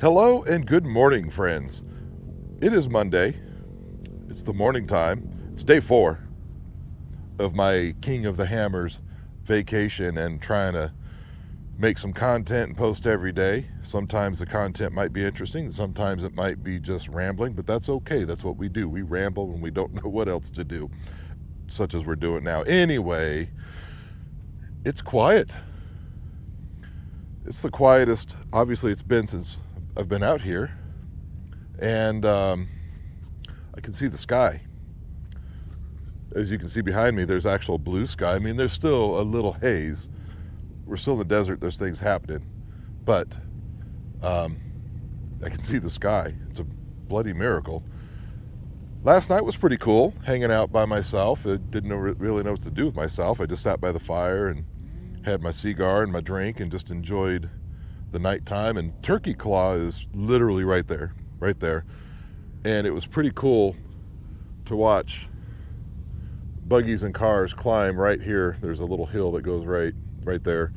Hello and good morning, friends. It is Monday. It's the morning time. It's day 4 of my King of the Hammers vacation and trying to make some content and post every day. Sometimes the content might be interesting, sometimes it might be just rambling, but that's okay. That's what we do. We ramble when we don't know what else to do, such as we're doing now. Anyway, it's quiet. It's the quietest, obviously, it's been since I've been out here, and I can see the sky. As you can see behind me, there's actual blue sky. I mean, there's still a little haze. We're still in the desert. There's things happening, but I can see the sky. It's a bloody miracle. Last night was pretty cool, hanging out by myself. I didn't really know what to do with myself. I just sat by the fire and had my cigar and my drink and just enjoyed the nighttime. And Turkey Claw is literally right there. And it was pretty cool to watch buggies and cars climb right here. There's a little hill that goes right there.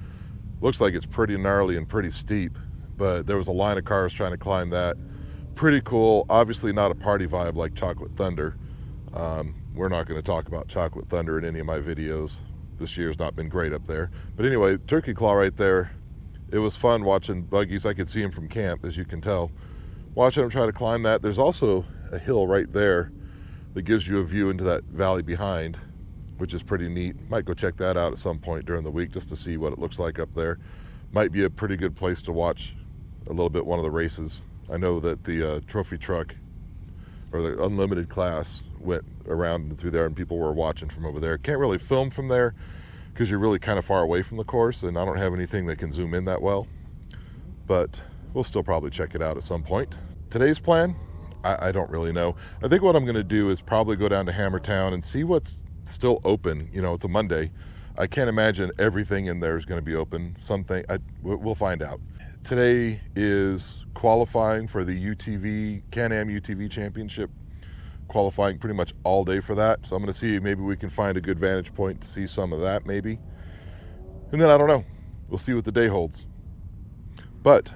Looks like it's pretty gnarly and pretty steep, but there was a line of cars trying to climb that. Pretty cool. Obviously not a party vibe like Chocolate Thunder. We're not going to talk about Chocolate Thunder in any of my videos. This year's not been great up there. But anyway, Turkey Claw right there. It was fun watching buggies. I could see them from camp, as you can tell. Watching them try to climb that. There's also a hill right there that gives you a view into that valley behind, which is pretty neat. Might go check that out at some point during the week just to see what it looks like up there. Might be a pretty good place to watch a little bit one of the races. I know that the trophy truck or the unlimited class went around and through there and people were watching from over there. Can't really film from there because you're really kind of far away from the course, and I don't have anything that can zoom in that well, but we'll still probably check it out at some point. Today's plan, I don't really know. I think what I'm going to do is probably go down to Hammertown and see what's still open. You know, it's a Monday. I can't imagine everything in there is going to be open. We'll find out. Today is qualifying for the UTV, Can-Am UTV Championship. Qualifying pretty much all day for that. So I'm going to see maybe we can find a good vantage point to see some of that maybe. And then I don't know. We'll see what the day holds. But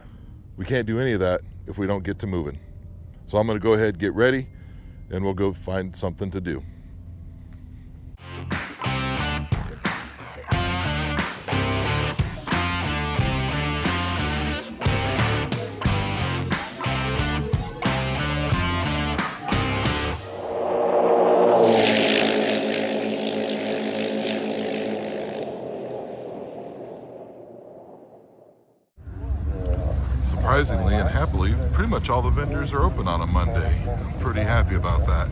we can't do any of that if we don't get to moving. So I'm going to go ahead, get ready, and we'll go find something to do. Surprisingly and happily, pretty much all the vendors are open on a Monday. I'm pretty happy about that.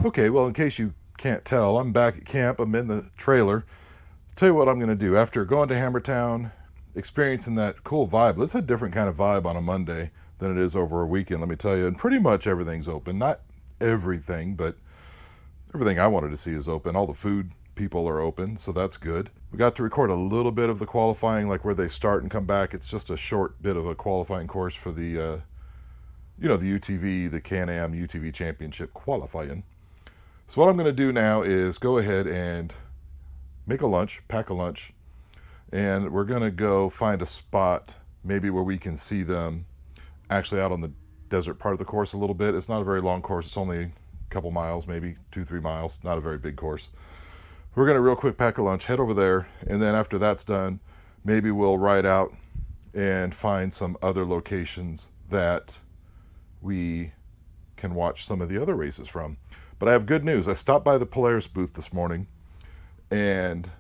Okay, well, in case you can't tell, I'm back at camp. I'm in the trailer. Tell you what I'm going to do. After going to Hammertown, experiencing that cool vibe, it's a different kind of vibe on a Monday than it is over a weekend, let me tell you. And pretty much everything's open. Not everything, but everything I wanted to see is open. All the food people are open, so that's good. We got to record a little bit of the qualifying, like where they start and come back. It's just a short bit of a qualifying course for the you know, the UTV, the Can-Am UTV Championship qualifying. So what I'm going to do now is go ahead and make a lunch, pack a lunch, and we're going to go find a spot maybe where we can see them actually out on the desert part of the course a little bit. It's not a very long course. It's only a couple miles, maybe 2-3 miles, not a very big course. We're going to real quick pack a lunch, head over there, and then after that's done, maybe we'll ride out and find some other locations that we can watch some of the other races from. But I have good news. I stopped by the Polaris booth this morning, and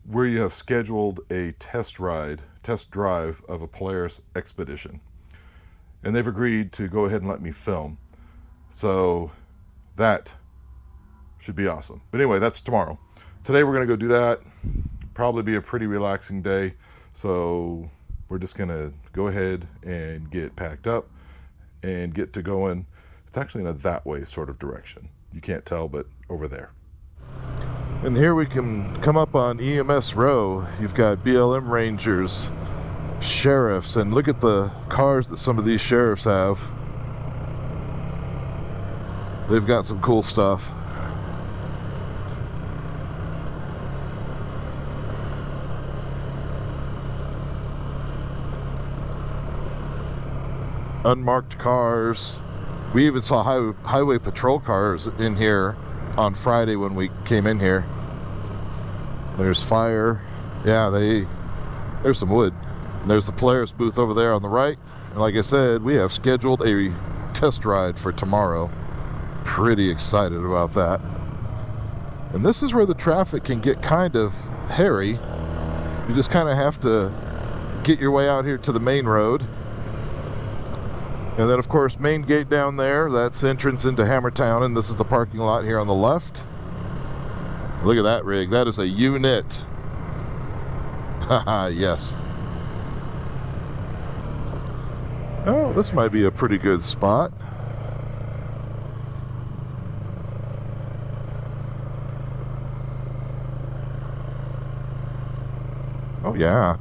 we have scheduled a test drive of a Polaris Expedition. And they've agreed to go ahead and let me film. So that should be awesome. But anyway, that's tomorrow. Today we're going to go do that. Probably be a pretty relaxing day. So we're just going to go ahead and get packed up and get to going. It's actually in a that way sort of direction. You can't tell, but over there. And here we can come up on EMS Row. You've got BLM Rangers, sheriffs, and look at the cars that some of these sheriffs have. They've got some cool stuff. Unmarked cars. We even saw highway patrol cars in here on Friday when we came in here. There's fire. Yeah, there's some wood. There's the Polaris booth over there on the right. And like I said, we have scheduled a test ride for tomorrow. Pretty excited about that. And this is where the traffic can get kind of hairy. You just kind of have to get your way out here to the main road. And then, of course, main gate down there, that's entrance into Hammertown, and this is the parking lot here on the left. Look at that rig. That is a unit. Haha, yes. Oh, this might be a pretty good spot. Oh, yeah.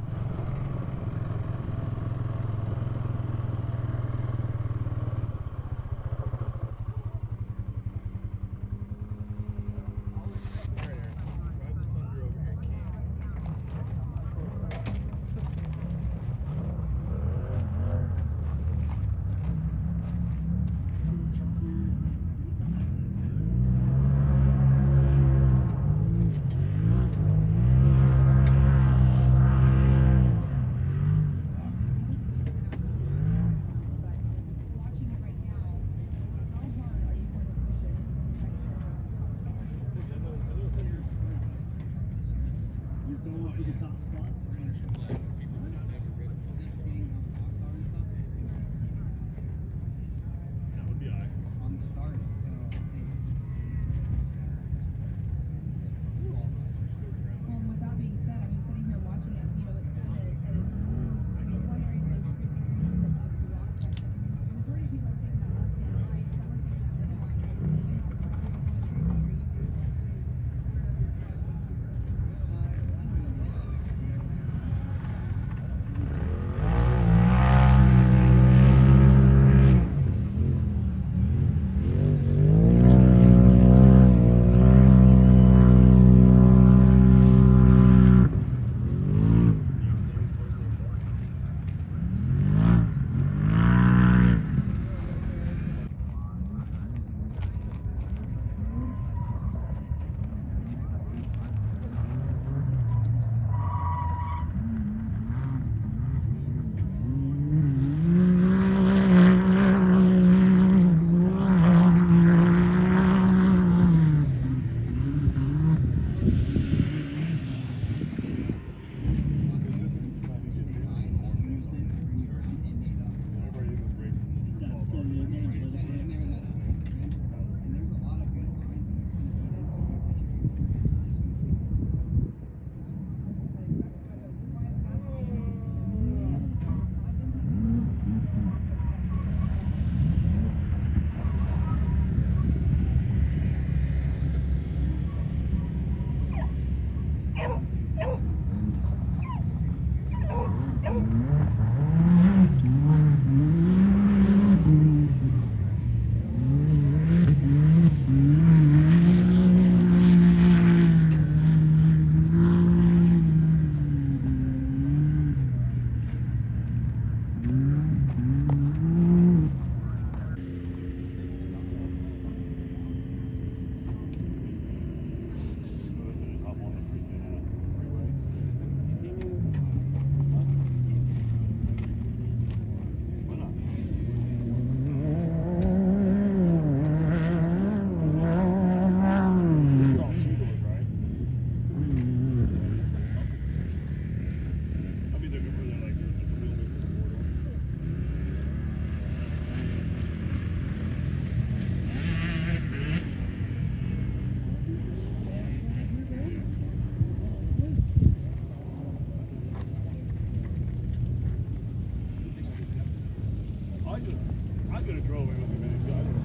I could have drove it with him, man.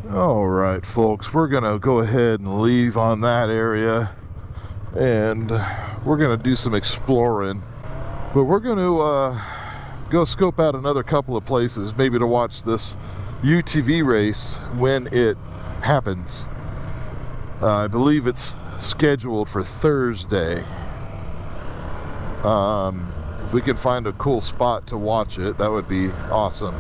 All right, folks, we're gonna go ahead and leave on that area, and we're gonna do some exploring, but we're gonna go scope out another couple of places, maybe to watch this UTV race when it happens. I believe it's scheduled for Thursday. If we can find a cool spot to watch it, that would be awesome.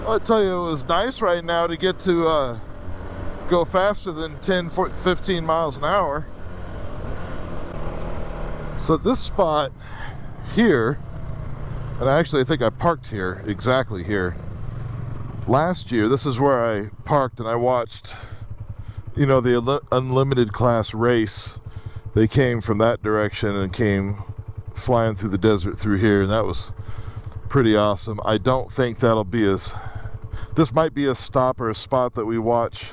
I'll tell you, it was nice right now to get to go faster than 10, 15 miles an hour. So this spot here, and actually I think I parked here, exactly here. Last year, this is where I parked and I watched, you know, the unlimited class race. They came from that direction and came flying through the desert through here, and that was pretty awesome. I don't think that'll be this might be a stop or a spot that we watch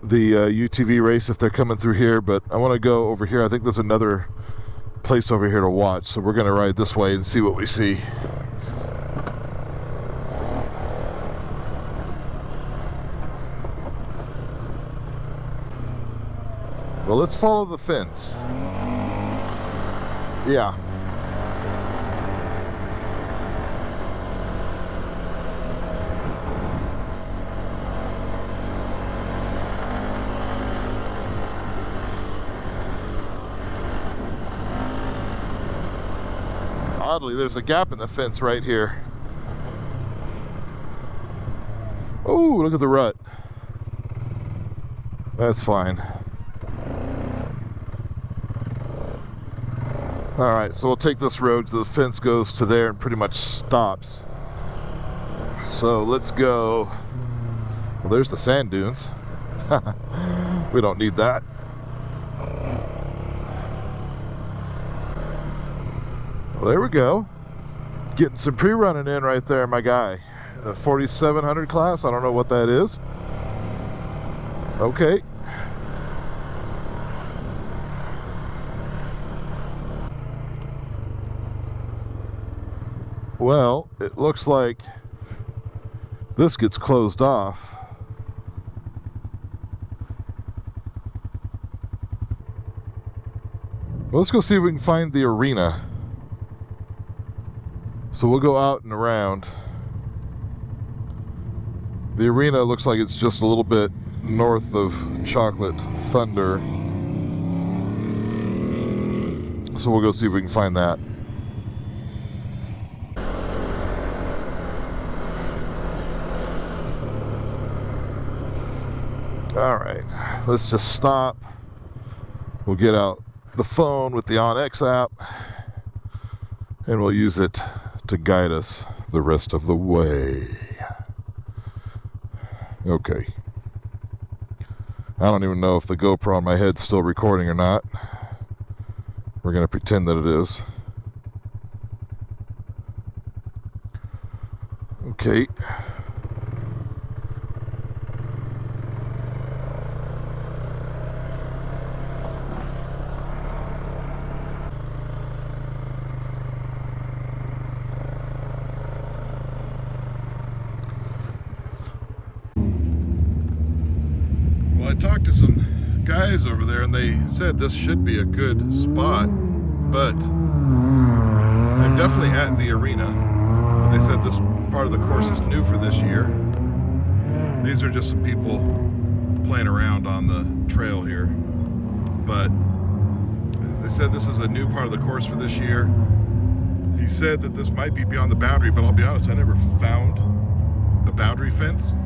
the UTV race if they're coming through here, but I want to go over here. I think there's another place over here to watch, so we're going to ride this way and see what we see. Well, let's follow the fence. Yeah. Oddly, there's a gap in the fence right here. Oh, look at the rut. That's fine. All right, so we'll take this road. The fence goes to there and pretty much stops. So let's go. Well, there's the sand dunes. We don't need that. Well, there we go. Getting some pre-running in right there, my guy. The 4700 class, I don't know what that is. Okay. Well, it looks like this gets closed off. Well, let's go see if we can find the arena. So we'll go out and around. The arena looks like it's just a little bit north of Chocolate Thunder. So we'll go see if we can find that. All right, let's just stop. We'll get out the phone with the OnX app and we'll use it to guide us the rest of the way. Okay. I don't even know if the GoPro on my head's still recording or not. We're going to pretend that it is. Okay. Well, I talked to some guys over there and they said this should be a good spot, but I'm definitely at the arena. But they said this part of the course is new for this year. These are just some people playing around on the trail here, but they said this is a new part of the course for this year. He said that this might be beyond the boundary, but I'll be honest, I never found a boundary fence.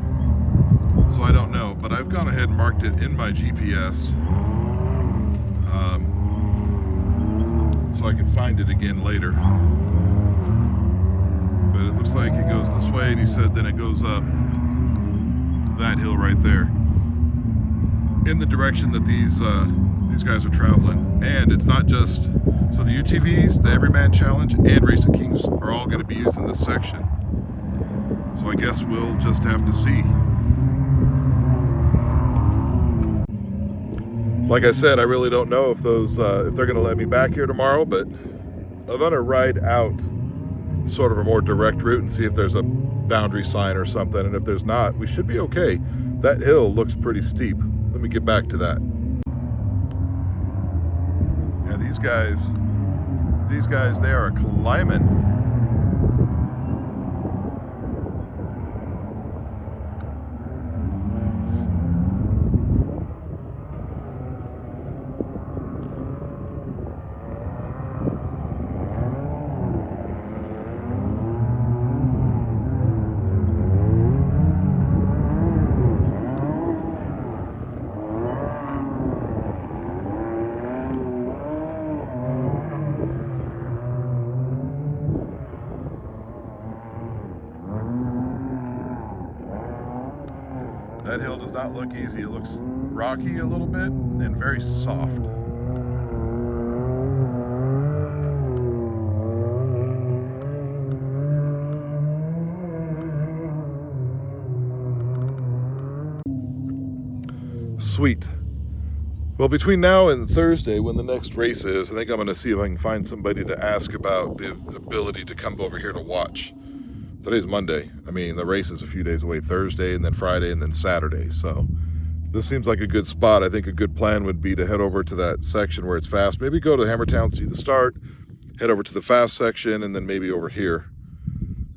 So I don't know, but I've gone ahead and marked it in my GPS so I can find it again later. But it looks like it goes this way, and he said then it goes up that hill right there in the direction that these guys are traveling. And it's not just, so the UTVs, the Everyman Challenge, and Racing Kings are all going to be used in this section. So I guess we'll just have to see. Like I said, I really don't know if those if they're going to let me back here tomorrow, but I'm going to ride out sort of a more direct route and see if there's a boundary sign or something. And if there's not, we should be okay. That hill looks pretty steep. Let me get back to that. Yeah, these guys, they are climbing. That hill does not look easy. It looks rocky a little bit and very soft. Sweet. Well, between now and Thursday, when the next race is, I think I'm going to see if I can find somebody to ask about the ability to come over here to watch. Today's Monday. I mean, the race is a few days away, Thursday and then Friday and then Saturday. So this seems like a good spot. I think a good plan would be to head over to that section where it's fast. Maybe go to Hammertown, see the start, head over to the fast section, and then maybe over here.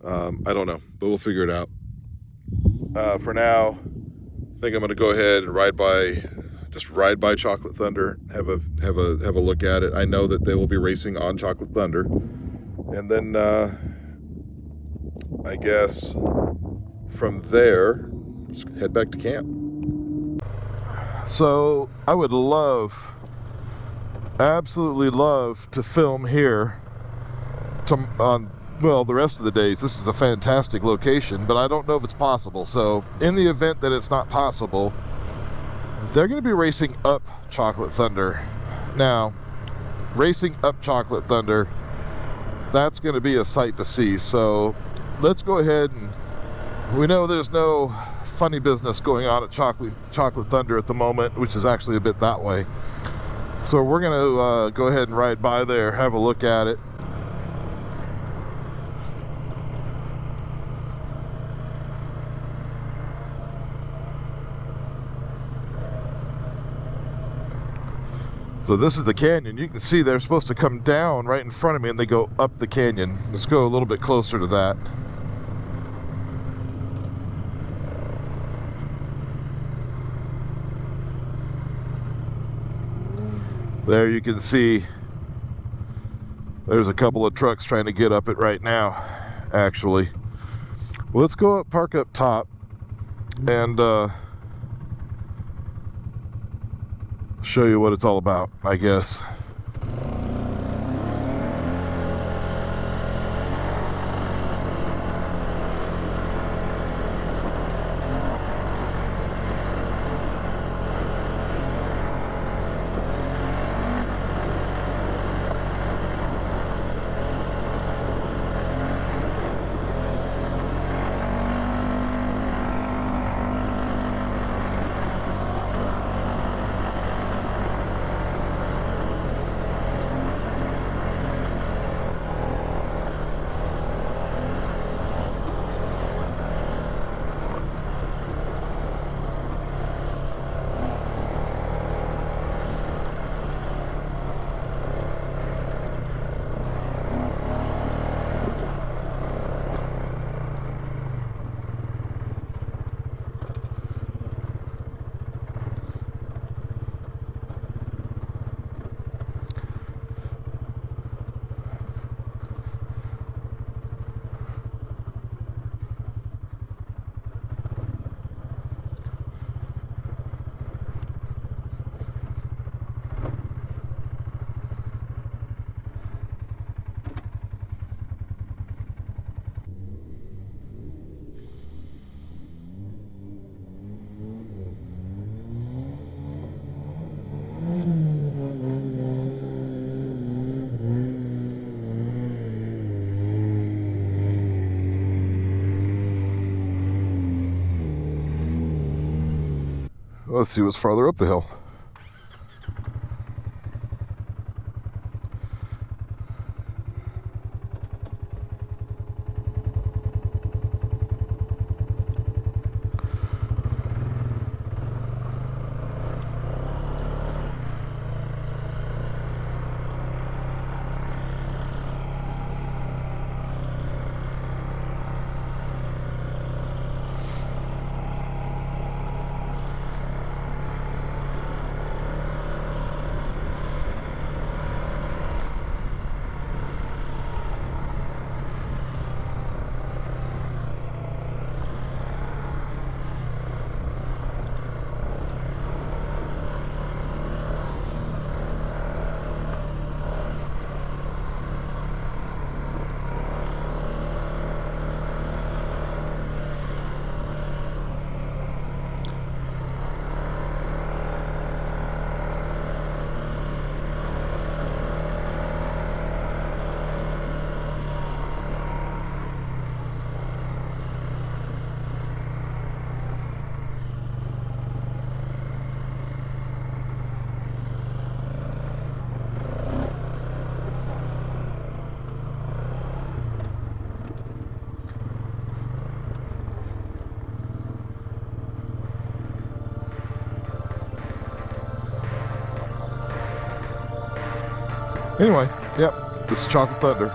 I don't know, but we'll figure it out. For now, I think I'm going to go ahead and ride by Chocolate Thunder, have a look at it. I know that they will be racing on Chocolate Thunder. And then I guess from there, just head back to camp. So I would absolutely love to film here on the rest of the days. This is a fantastic location, but I don't know if it's possible. So in the event that it's not possible, they're going to be racing up Chocolate Thunder. Now, racing up Chocolate Thunder, that's going to be a sight to see. So let's go ahead, and we know there's no funny business going on at Chocolate Thunder at the moment, which is actually a bit that way. So we're going to go ahead and ride by there, have a look at it. So this is the canyon. You can see they're supposed to come down right in front of me and they go up the canyon. Let's go a little bit closer to that. There you can see there's a couple of trucks trying to get up it right now, actually. Well, let's go up, park up top, and show you what it's all about, I guess. Let's see what's farther up the hill. Anyway, yep, this is Chocolate Thunder.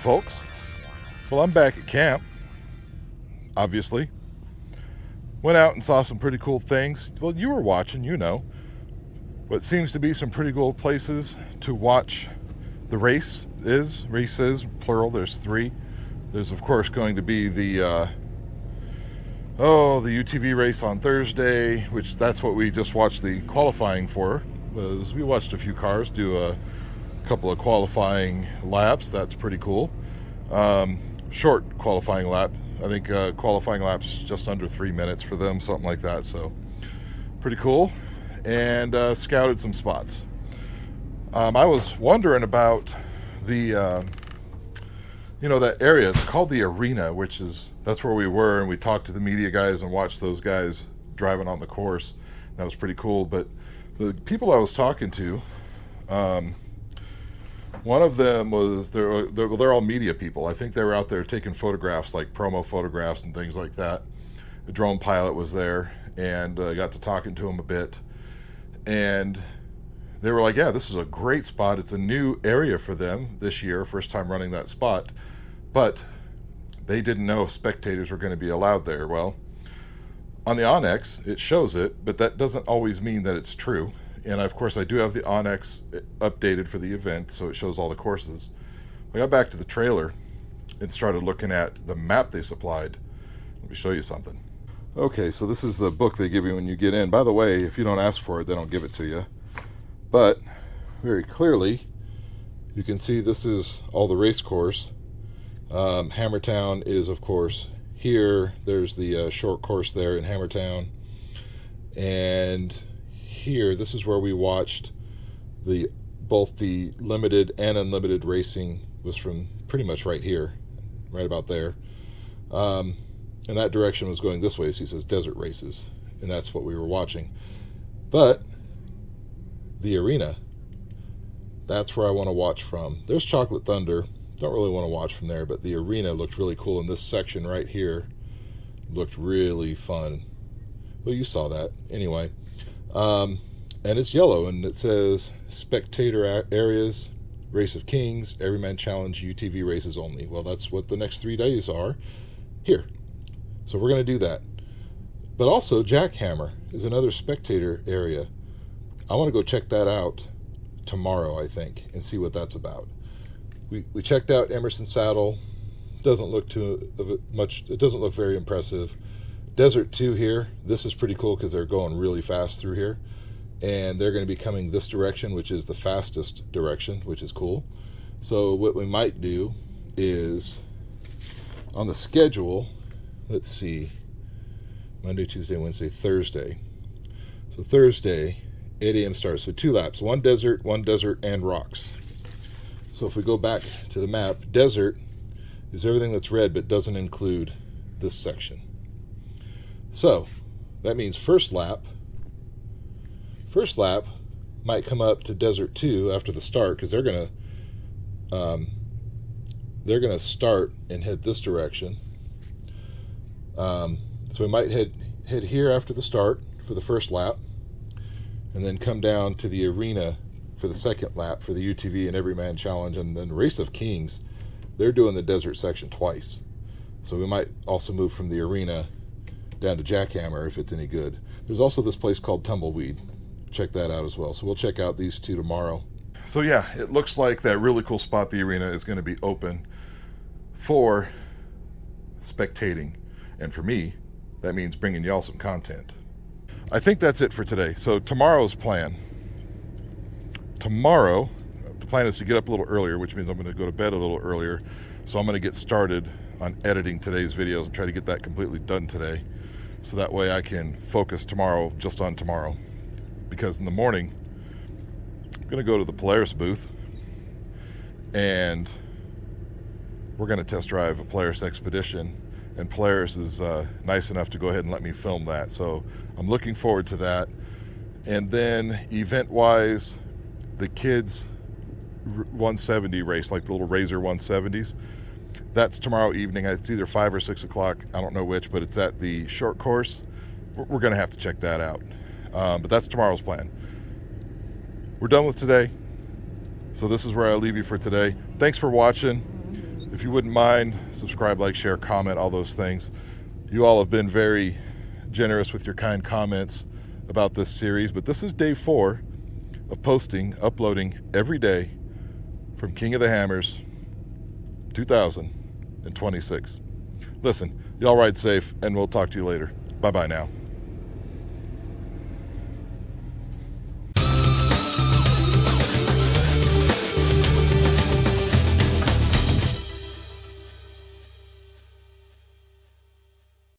folks. Well, I'm back at camp, obviously. Went out and saw some pretty cool things. Well, you were watching, you know. What seems to be some pretty cool places to watch the races, plural, there's 3. There's, of course, going to be the UTV race on Thursday, which that's what we just watched the qualifying for. We watched a few cars do a couple of qualifying laps. That's pretty cool. Short qualifying lap. I think qualifying laps just under 3 minutes for them, something like that. So pretty cool. And scouted some spots. I was wondering about the that area. It's called the Arena, that's where we were, and we talked to the media guys and watched those guys driving on the course. That was pretty cool. But the people I was talking to, one of them was they're all media people. I think they were out there taking photographs, like promo photographs and things like that. The drone pilot was there, and I got to talking to him a bit, and they were like, yeah, this is a great spot. It's a new area for them this year, first time running that spot, but they didn't know if spectators were going to be allowed there. Well, on the Onyx, it shows it, but that doesn't always mean that it's true. And of course, I do have the Onyx updated for the event, so it shows all the courses. I got back to the trailer and started looking at the map they supplied. Let me show you something. Okay, so this is the book they give you when you get in. By the way, if you don't ask for it, they don't give it to you. But very clearly, you can see this is all the race course. Hammertown is, of course, here. There's the short course there in Hammertown. And here, this is where we watched both the limited and unlimited racing was from pretty much right here, right about there. And that direction was going this way, so he says desert races, and that's what we were watching. But the Arena, that's where I want to watch from. There's Chocolate Thunder. Don't really want to watch from there, but the Arena looked really cool, and this section right here looked really fun. Well, you saw that. Anyway. And it's yellow, and it says spectator areas, Race of Kings, Everyman Challenge, UTV races only. Well, that's what the next 3 days are here. So we're going to do that. But also, Jackhammer is another spectator area. I want to go check that out tomorrow, I think, and see what that's about. We checked out Emerson Saddle. Doesn't look too much. It doesn't look very impressive. Desert 2 here. This is pretty cool because they're going really fast through here. And they're going to be coming this direction, which is the fastest direction, which is cool. So what we might do is, on the schedule, let's see, Monday, Tuesday, Wednesday, Thursday. So Thursday, 8 a.m. starts. So 2 laps, one desert, and rocks. So if we go back to the map, desert is everything that's red but doesn't include this section. So that means first lap might come up to Desert 2 after the start, because they're gonna start and head this direction. So we might head here after the start for the first lap, and then come down to the Arena for the second lap for the UTV and Everyman Challenge, and then Race of Kings. They're doing the desert section twice, so we might also move from the Arena down to Jackhammer if it's any good. There's also this place called Tumbleweed. Check that out as well. So we'll check out these 2 tomorrow. So yeah, it looks like that really cool spot, the Arena, is going to be open for spectating. And for me, that means bringing y'all some content. I think that's it for today. So tomorrow's plan. Tomorrow, the plan is to get up a little earlier, which means I'm going to go to bed a little earlier. So I'm going to get started on editing today's videos and try to get that completely done today. So that way I can focus tomorrow just on tomorrow. Because in the morning, I'm going to go to the Polaris booth, and we're going to test drive a Polaris Expedition, and Polaris is nice enough to go ahead and let me film that. So I'm looking forward to that. And then event-wise, the kids 170 race, like the little Razor 170s, that's tomorrow evening. It's either 5 or 6 o'clock. I don't know which, but it's at the short course. We're going to have to check that out. But that's tomorrow's plan. We're done with today. So this is where I leave you for today. Thanks for watching. If you wouldn't mind, subscribe, like, share, comment, all those things. You all have been very generous with your kind comments about this series, but this is day 4 of uploading every day from King of the Hammers 2026. Listen, y'all ride safe, and we'll talk to you later. Bye-bye now.